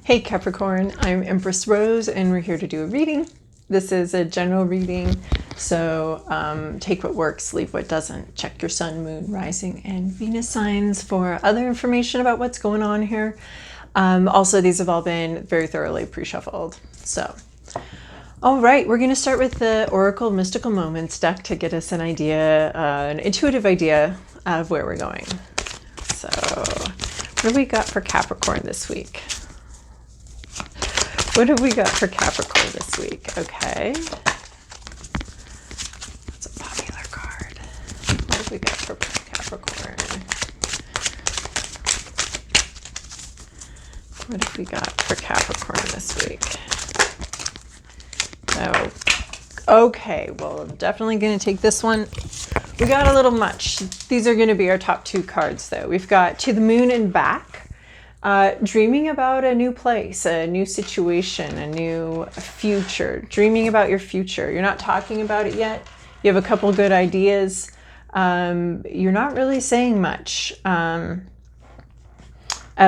Hey Capricorn, I'm Empress Rose and we're here to do a reading. This is a general reading, so take what works, leave what doesn't. Check your sun, moon, rising, and Venus signs for other information about what's going on here. Also, these have all been very thoroughly pre-shuffled. So, all right, we're going to start with the Oracle Mystical Moments deck to get us an idea, an intuitive idea of where we're going. So, what do we got for Capricorn this week? What have we got for Capricorn this week? Okay. That's a popular card. What have we got for Capricorn? What have we got for Capricorn this week? Oh, okay. Well, I'm definitely going to take this one. We got a little much. These are going to be our top two cards, though. We've got To the Moon and Back. Dreaming about a new place, a new situation, a new future. Dreaming about your future. You're not talking about it yet. You have a couple good ideas. You're not really saying much at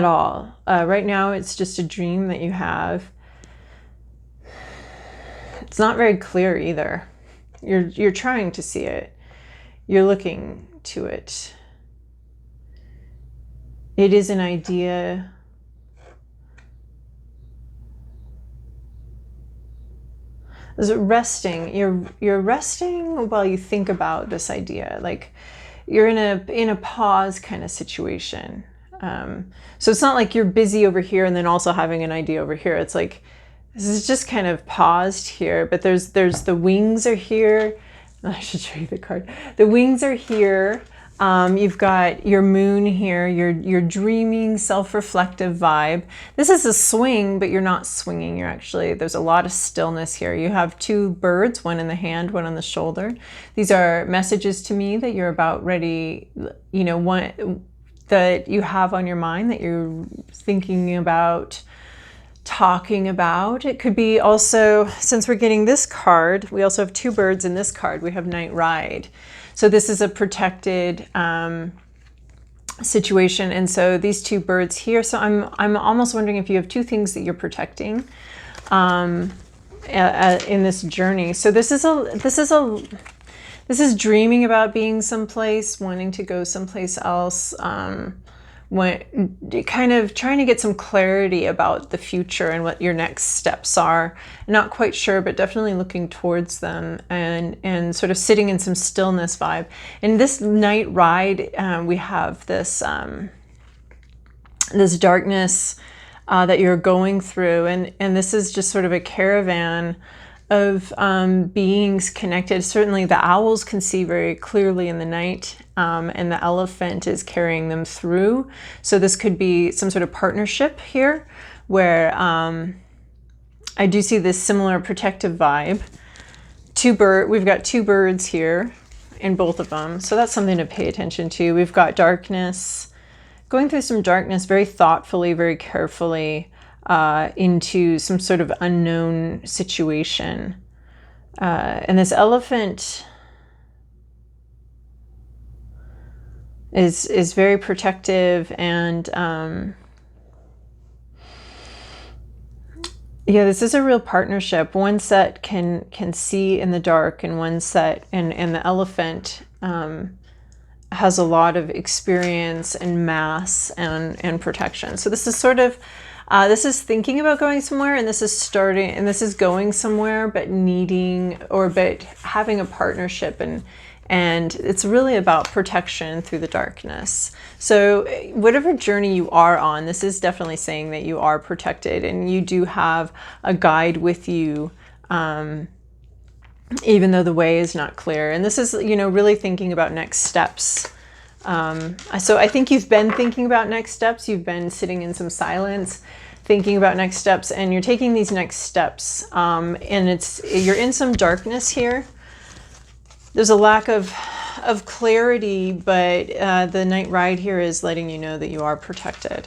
all. Right now, it's just a dream that you have. It's not very clear either. You're trying to see it. You're looking to it. It is an idea. Is it resting? You're resting while you think about this idea. Like you're in a pause kind of situation. So it's not like you're busy over here and then also having an idea over here. It's like this is just kind of paused here. But there's the wings are here. I should show you the card. The wings are here. You've got your moon here, your dreaming, self-reflective vibe. This is a swing, but you're not swinging. There's a lot of stillness here. You have two birds, one in the hand, one on the shoulder. These are messages to me that you're about ready, one that you have on your mind that you're thinking about, talking about. It could be also, since we're getting this card, we also have two birds in this card. We have Night Ride. So this is a protected situation. And so these two birds here, so I'm almost wondering if you have two things that you're protecting in this journey. So this is dreaming about being someplace, wanting to go someplace else, kind of trying to get some clarity about the future and what your next steps are. Not quite sure, but definitely looking towards them and sort of sitting in some stillness vibe. In this Night Ride, we have this this darkness that you're going through, and this is just sort of a caravan of beings connected. Certainly the owls can see very clearly in the night, and the elephant is carrying them through. So this could be some sort of partnership here where I do see this similar protective vibe. We've got two birds here in both of them. So that's something to pay attention to. We've got darkness, going through some darkness very thoughtfully, very carefully, into some sort of unknown situation. And this elephant is very protective and yeah, this is a real partnership. One set can see in the dark, and one set and the elephant has a lot of experience and mass and protection. So this is sort of this is thinking about going somewhere, and this is going somewhere, but having a partnership, and it's really about protection through the darkness. So whatever journey you are on, this is definitely saying that you are protected and you do have a guide with you, even though the way is not clear. And this is, really thinking about next steps. So I think you've been thinking about next steps. You've been sitting in some silence, thinking about next steps, and you're taking these next steps. And you're in some darkness here. There's a lack of clarity, but the Night Ride here is letting you know that you are protected.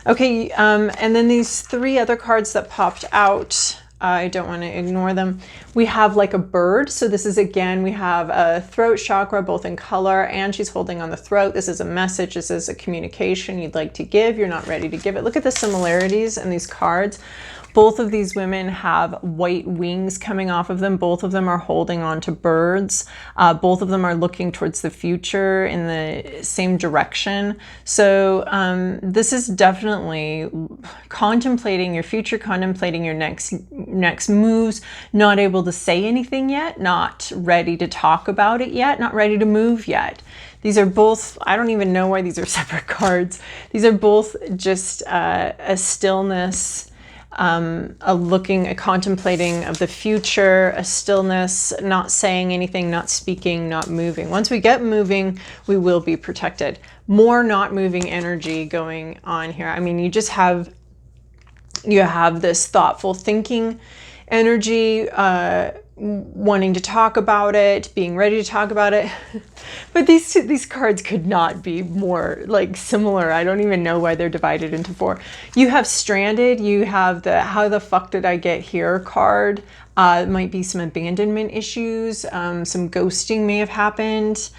Okay, and then these three other cards that popped out I don't want to ignore them. We have like a bird. So this is, again, we have a throat chakra, both in color, and she's holding on the throat. This is a message. This is a communication you'd like to give. You're not ready to give it. Look at the similarities in these cards. Both of these women have white wings coming off of them. Both of them are holding on to birds. Both of them are looking towards the future in the same direction. So this is definitely contemplating your future, contemplating your next moves, not able to say anything yet, not ready to talk about it yet, not ready to move yet. These are both, I don't even know why these are separate cards. These are both just a stillness, a contemplating of the future, a stillness, not saying anything, not speaking, not moving. Once we get moving, we will be protected. More not moving energy going on here. I mean, you have this thoughtful thinking energy, wanting to talk about it, being ready to talk about it. But these cards could not be more like similar. I don't even know why they're divided into 4. You have stranded, you have the how the fuck did I get here card. It might be some abandonment issues, some ghosting may have happened.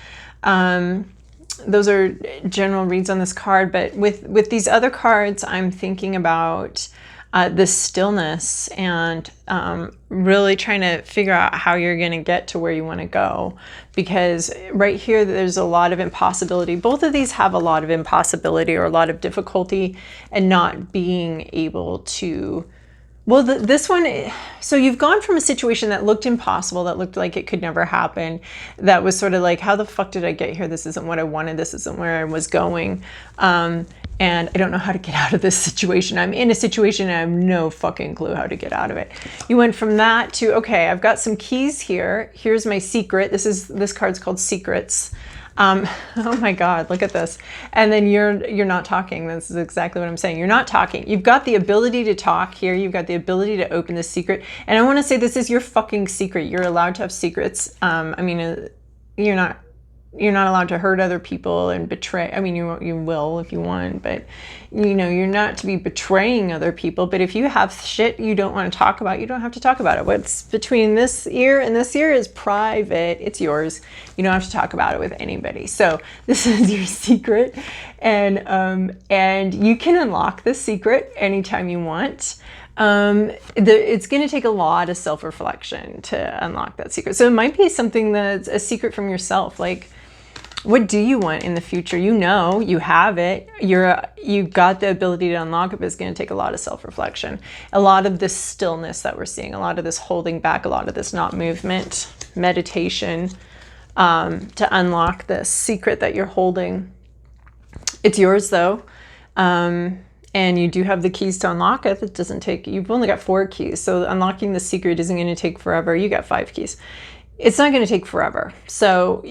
Those are general reads on this card, but with these other cards, I'm thinking about this stillness and really trying to figure out how you're going to get to where you want to go. Because right here, there's a lot of impossibility. Both of these have a lot of impossibility or a lot of difficulty and not being able to... Well, this one, so you've gone from a situation that looked impossible, that looked like it could never happen, that was sort of like, how the fuck did I get here? This isn't what I wanted. This isn't where I was going. And I don't know how to get out of this situation. I'm in a situation and I have no fucking clue how to get out of it. You went from that to, okay, I've got some keys here. Here's my secret. This card's called Secrets. Oh my God, look at this. And then you're not talking. This is exactly what I'm saying. You're not talking. You've got the ability to talk here. You've got the ability to open the secret. And I want to say this is your fucking secret. You're allowed to have secrets. I mean, you're not allowed to hurt other people and betray. I mean, you will if you want, but you're not to be betraying other people. But if you have shit you don't want to talk about, you don't have to talk about it. What's between this ear and this ear is private. It's yours. You don't have to talk about it with anybody. So this is your secret, and you can unlock this secret anytime you want. It's going to take a lot of self-reflection to unlock that secret. So it might be something that's a secret from yourself. Like, what do you want in the future? You have it. You've got the ability to unlock it, but it's going to take a lot of self-reflection. A lot of this stillness that we're seeing, a lot of this holding back, a lot of this not movement, meditation, to unlock this secret that you're holding. It's yours though. And you do have the keys to unlock it. It doesn't take, you've only got 4 keys. So unlocking the secret isn't going to take forever. You got 5 keys. It's not going to take forever. So,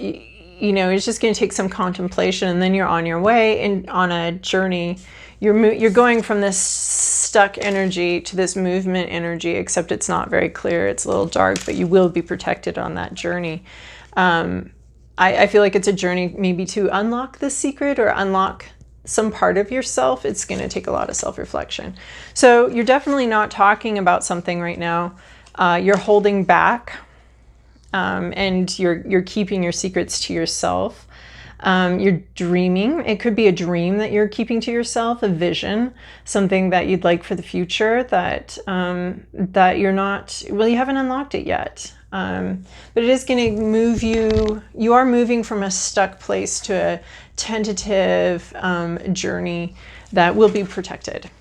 it's just going to take some contemplation, and then you're on your way and on a journey. You're going from this stuck energy to this movement energy, except it's not very clear. It's a little dark, but you will be protected on that journey. I feel like it's a journey maybe to unlock the secret or unlock some part of yourself. It's going to take a lot of self-reflection. So you're definitely not talking about something right now. You're holding back, and you're keeping your secrets to yourself. You're dreaming. It could be a dream that you're keeping to yourself, a vision, something that you'd like for the future that you're not, well, you haven't unlocked it yet. But it is going to move you. You are moving from a stuck place to a tentative journey that will be protected.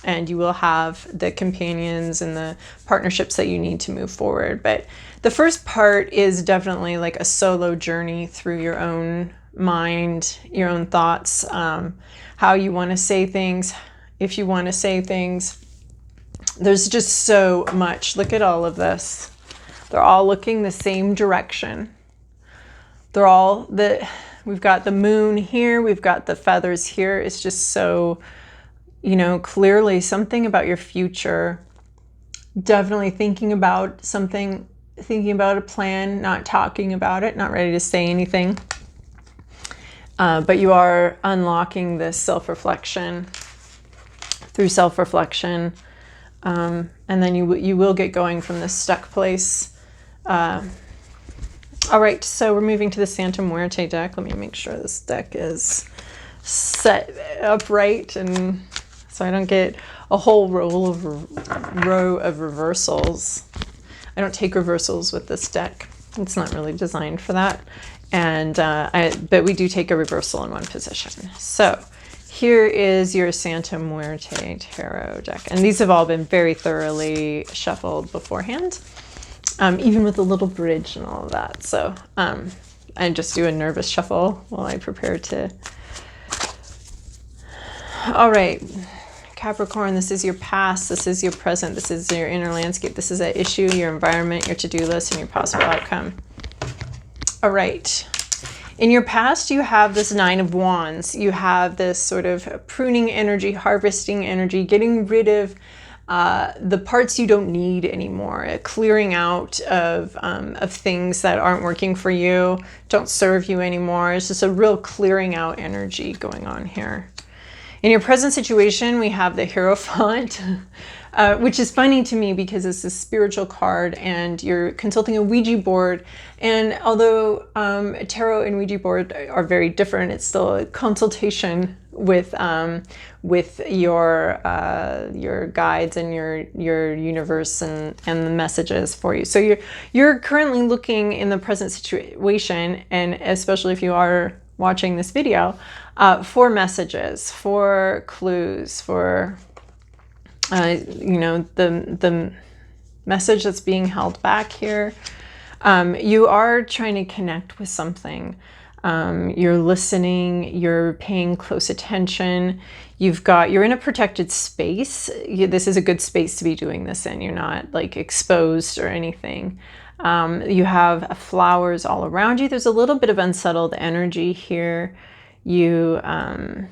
And you will have the companions and the partnerships that you need to move forward. But the first part is definitely like a solo journey through your own mind, your own thoughts, how you want to say things, if you want to say things. There's just so much. Look at all of this. They're all looking the same direction. We've got the moon here. We've got the feathers here. It's just so, clearly something about your future. Definitely thinking about something, thinking about a plan, not talking about it, not ready to say anything. But you are unlocking this self-reflection. Through self-reflection, And then you will get going from this stuck place. All right, so we're moving to the Santa Muerte deck. Let me make sure this deck is set upright, and so I don't get a whole row of reversals. I don't take reversals with this deck. It's not really designed for that. And but we do take a reversal in one position. So here is your Santa Muerte tarot deck. And these have all been very thoroughly shuffled beforehand, even with a little bridge and all of that. So I just do a nervous shuffle while I prepare to. All right, Capricorn, this is your past, this is your present, this is your inner landscape, this is an issue, your environment, your to-do list, and your possible outcome. All right. In your past, you have this Nine of Wands. You have this sort of pruning energy, harvesting energy, getting rid of the parts you don't need anymore, a clearing out of things that aren't working for you, don't serve you anymore. It's just a real clearing out energy going on here. In your present situation, we have the Hierophant, which is funny to me because it's a spiritual card and you're consulting a Ouija board. And although tarot and Ouija board are very different, it's still a consultation with your guides and your universe and the messages for you. So you're currently looking in the present situation, and especially if you are watching this video, for messages, for clues, for the message that's being held back here. You are trying to connect with something. You're listening, you're paying close attention. You're in a protected space. This is a good space to be doing this in. You're not like exposed or anything. You have flowers all around you. There's a little bit of unsettled energy here. Yeah,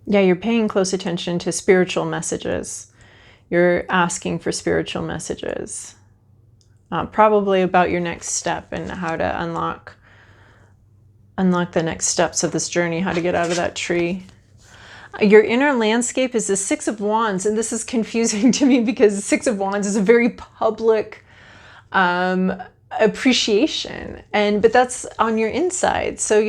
you're paying close attention to spiritual messages. You're asking for spiritual messages, probably about your next step and how to unlock the next steps of this journey, how to get out of that tree. Your inner landscape is the Six of Wands, and this is confusing to me because the Six of Wands is a very public appreciation, but that's on your inside. So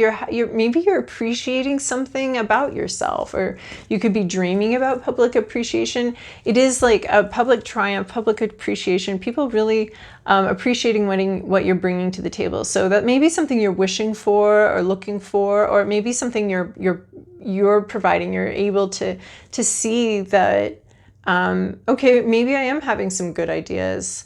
maybe you're appreciating something about yourself, or you could be dreaming about public appreciation. It is like a public triumph, public appreciation, people really appreciating what you're bringing to the table. So that may be something you're wishing for or looking for, or maybe something you're providing. You're able to see that okay, maybe I am having some good ideas.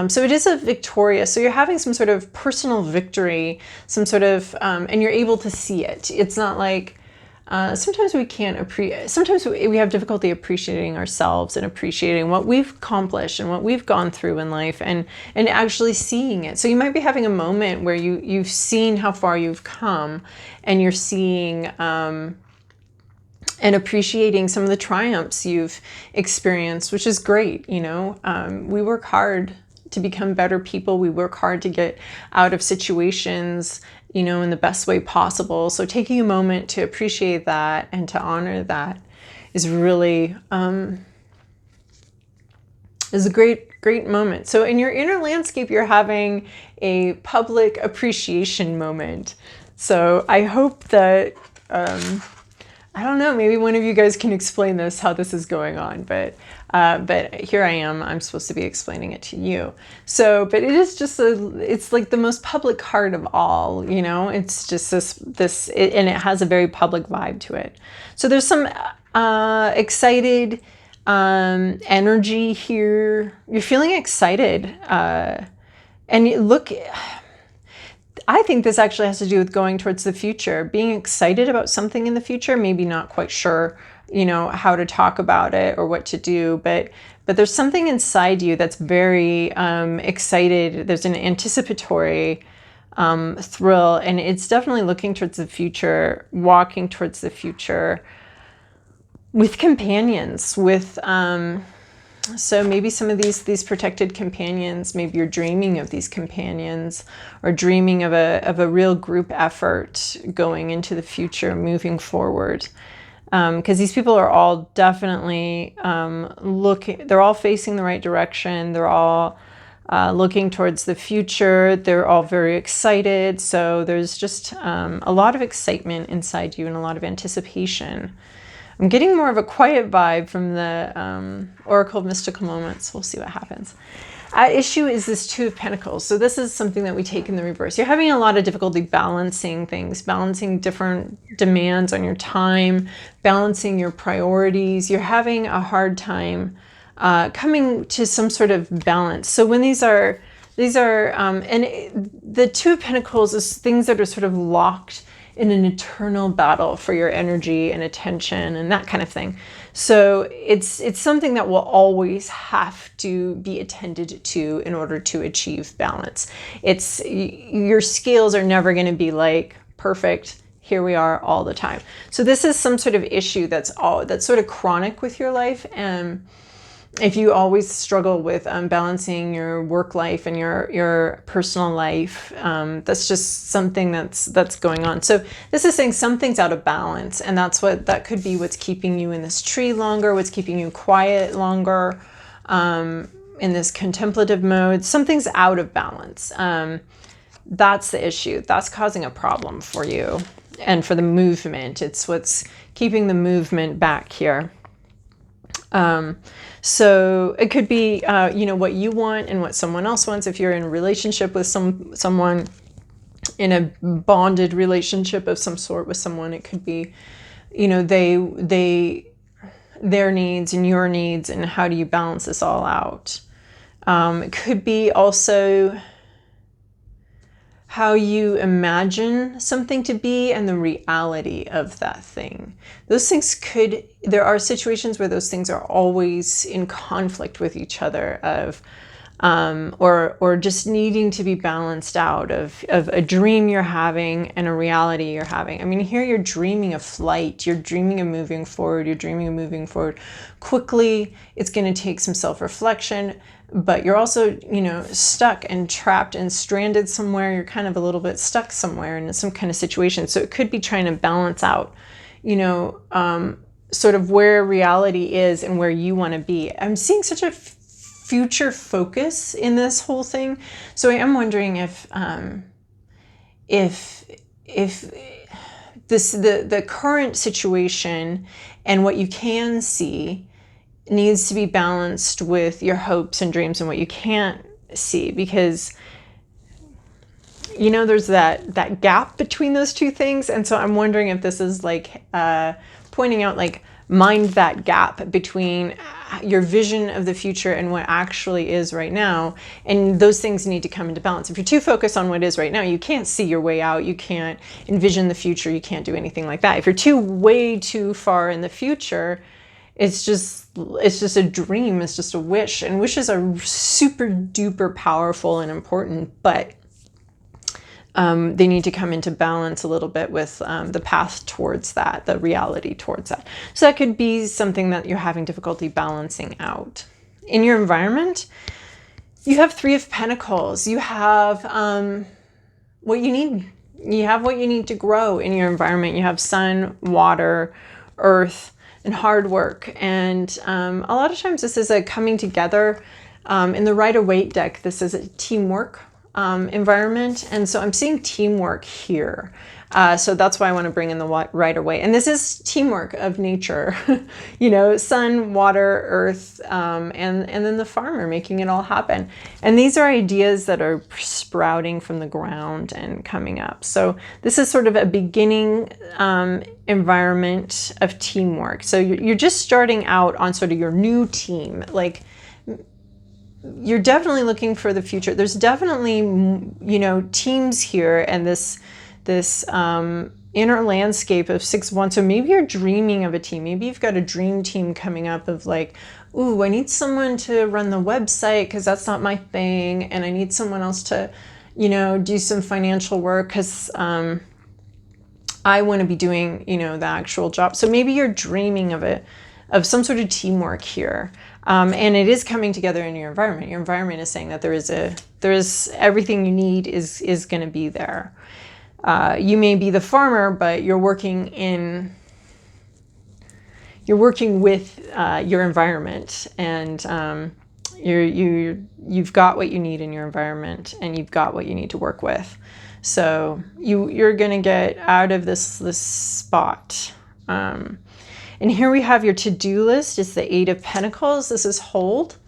So it is a victorious, so you're having some sort of personal victory, some sort of, and you're able to see it. It's not like, sometimes we can't appreciate, sometimes we have difficulty appreciating ourselves and appreciating what we've accomplished and what we've gone through in life, and actually seeing it. So you might be having a moment where you've seen how far you've come, and you're seeing, and appreciating some of the triumphs you've experienced, which is great. We work hard to become better people. We work hard to get out of situations, in the best way possible. So taking a moment to appreciate that and to honor that is really, is a great moment. So in your inner landscape, you're having a public appreciation moment. So I hope that, I don't know, maybe one of you guys can explain this, how this is going on, but here I am, I'm supposed to be explaining it to you. So, but it is just it's like the most public card of all, it's just this, and it has a very public vibe to it. So there's some excited energy here. You're feeling excited, and look, I think this actually has to do with going towards the future, being excited about something in the future, maybe not quite sure, how to talk about it or what to do, but there's something inside you that's very excited. There's an anticipatory thrill, and it's definitely looking towards the future, walking towards the future with companions, with So maybe some of these protected companions, maybe you're dreaming of these companions, or dreaming of a real group effort going into the future, moving forward. Because these people are all definitely they're all facing the right direction. They're all looking towards the future. They're all very excited. So there's just a lot of excitement inside you and a lot of anticipation. I'm getting more of a quiet vibe from the Oracle of Mystical Moments. We'll see what happens. At issue is this Two of Pentacles. So this is something that we take in the reverse. You're having a lot of difficulty balancing things, balancing different demands on your time, balancing your priorities. You're having a hard time coming to some sort of balance. So when the Two of Pentacles is things that are sort of locked in an eternal battle for your energy and attention and that kind of thing. So it's something that will always have to be attended to in order to achieve balance. Your scales are never going to be like perfect. Here we are all the time. So this is some sort of issue that's sort of chronic with your life. And if you always struggle with balancing your work life and your personal life, that's just something that's going on. So this is saying something's out of balance, and that could be what's keeping you in this tree longer, what's keeping you quiet longer, in this contemplative mode. Something's out of balance. That's the issue. That's causing a problem for you and for the movement. It's what's keeping the movement back here. So it could be, what you want and what someone else wants. If you're in a relationship with someone, in a bonded relationship of some sort with someone, it could be, their needs and your needs, and how do you balance this all out? It could be also how you imagine something to be and the reality of that thing. Those things there are situations where those things are always in conflict with each other, or just needing to be balanced out of a dream you're having and a reality you're having. I mean, here you're dreaming of flight, you're dreaming of moving forward, you're dreaming of moving forward quickly. It's going to take some self-reflection, but you're also, stuck and trapped and stranded somewhere. You're kind of a little bit stuck somewhere in some kind of situation. So it could be trying to balance out, sort of where reality is and where you want to be. I'm seeing such a future focus in this whole thing. So I am wondering if the current situation and what you can see needs to be balanced with your hopes and dreams and what you can't see, because there's that gap between those two things. And so I'm wondering if this is like pointing out, like, mind that gap between your vision of the future and what actually is right now. And those things need to come into balance. If you're too focused on what is right now, you can't see your way out. You can't envision the future. You can't do anything like that. If you're way too far in the future, it's just a dream. It's just a wish. And wishes are super duper powerful and important, but they need to come into balance a little bit with the path towards that, the reality towards that. So that could be something that you're having difficulty balancing out. In your environment, you have Three of Pentacles. You have what you need. You have what you need to grow in your environment. You have sun, water, earth, and hard work. And a lot of times this is a coming together. In the Rider-Waite deck, this is a teamwork environment. And so I'm seeing teamwork here. So that's why I want to bring in the Rider-Waite. And this is teamwork of nature, sun, water, earth, and then the farmer making it all happen. And these are ideas that are sprouting from the ground and coming up. So this is sort of a beginning environment of teamwork. So you're just starting out on sort of your new team. Like, you're definitely looking for the future. There's definitely, teams here, and this inner landscape of 6 of Wands. So maybe you're dreaming of a team. Maybe you've got a dream team coming up of like, ooh, I need someone to run the website because that's not my thing. And I need someone else to, do some financial work because I want to be doing, the actual job. So maybe you're dreaming of some sort of teamwork here. And it is coming together in your environment. Your environment is saying that there is everything you need is going to be there. You may be the farmer, but you're working with your environment, and you've got what you need in your environment, and you've got what you need to work with. So you're going to get out of this spot. And here we have your to-do list. It's the 8 of Pentacles. This is hold.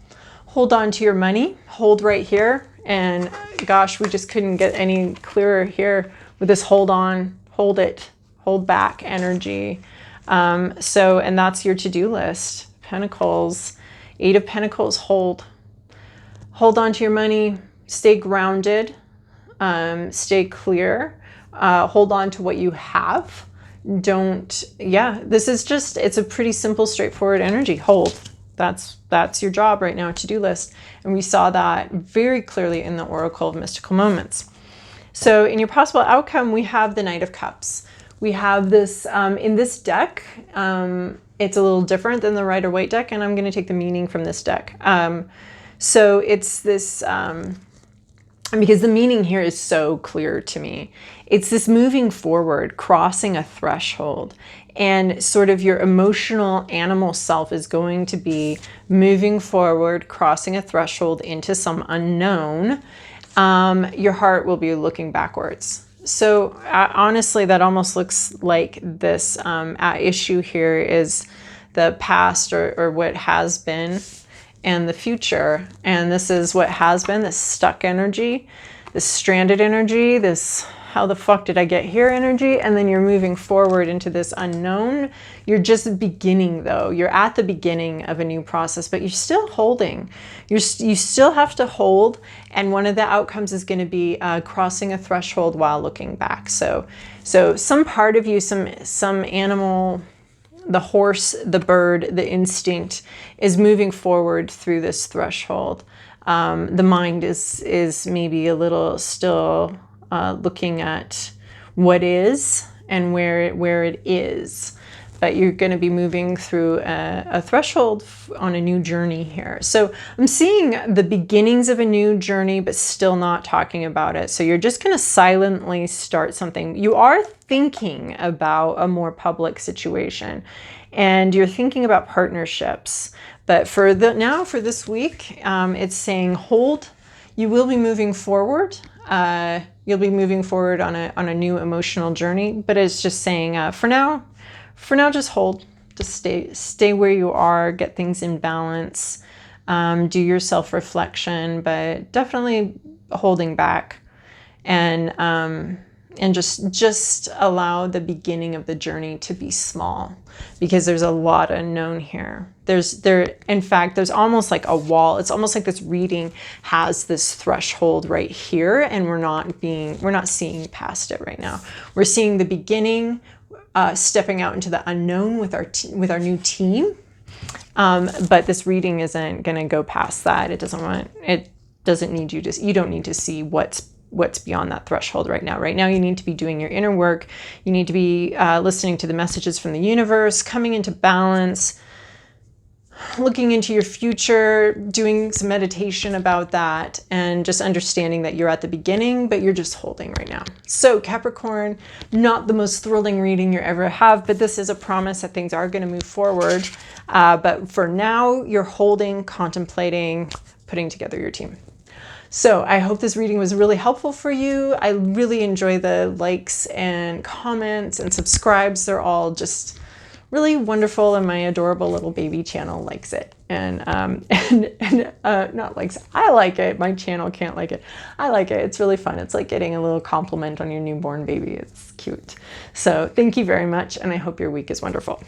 Hold on to your money. Hold right here. And gosh, we just couldn't get any clearer here with this hold on, hold it, hold back energy. And that's your to-do list. Pentacles, 8 of Pentacles, hold. Hold on to your money. Stay grounded. Stay clear. Hold on to what you have. This is just, it's a pretty simple, straightforward energy. Hold. That's your job right now, to-do list. And we saw that very clearly in the Oracle of Mystical Moments. So in your possible outcome, we have the Knight of Cups. We have this, in this deck, it's a little different than the Rider-Waite deck, and I'm going to take the meaning from this deck. So it's this, because the meaning here is so clear to me. It's this moving forward, crossing a threshold, and sort of your emotional animal self is going to be moving forward, crossing a threshold into some unknown. Your heart will be looking backwards. So honestly, that almost looks like this issue here is the past or what has been, and the future. And this is what has been, this stuck energy, this stranded energy, this how the fuck did I get here energy. And then you're moving forward into this unknown. You're just beginning though. You're at the beginning of a new process, but you're still holding. You still have to hold. And one of the outcomes is going to be crossing a threshold while looking back. So some part of you, some animal, the horse, the bird, the instinct is moving forward through this threshold. The mind is maybe a little still looking at what is and where it is. But you're going to be moving through a threshold on a new journey here. So I'm seeing the beginnings of a new journey, but still not talking about it. So you're just going to silently start something. You are thinking about a more public situation, and you're thinking about partnerships. But for this week, it's saying hold. You will be moving forward. You'll be moving forward on a new emotional journey. But it's just saying for now, just hold. Just stay where you are. Get things in balance. Do your self-reflection, but definitely holding back, and just allow the beginning of the journey to be small, because there's a lot unknown here. In fact, there's almost like a wall. It's almost like this reading has this threshold right here, and we're not seeing past it right now. We're seeing the beginning, stepping out into the unknown with our new team. But this reading isn't going to go past that. You don't need to see what's beyond that threshold right now. Right now, you need to be doing your inner work. You need to be listening to the messages from the universe, coming into balance, looking into your future, doing some meditation about that, and just understanding that you're at the beginning, but you're just holding right now. So Capricorn, not the most thrilling reading you ever have, but this is a promise that things are going to move forward. But for now, you're holding, contemplating, putting together your team. So I hope this reading was really helpful for you. I really enjoy the likes and comments and subscribes. They're all just really wonderful, and my adorable little baby channel likes it. And not likes, I like it. My channel can't like it. I like it. It's really fun. It's like getting a little compliment on your newborn baby. It's cute. So thank you very much, and I hope your week is wonderful.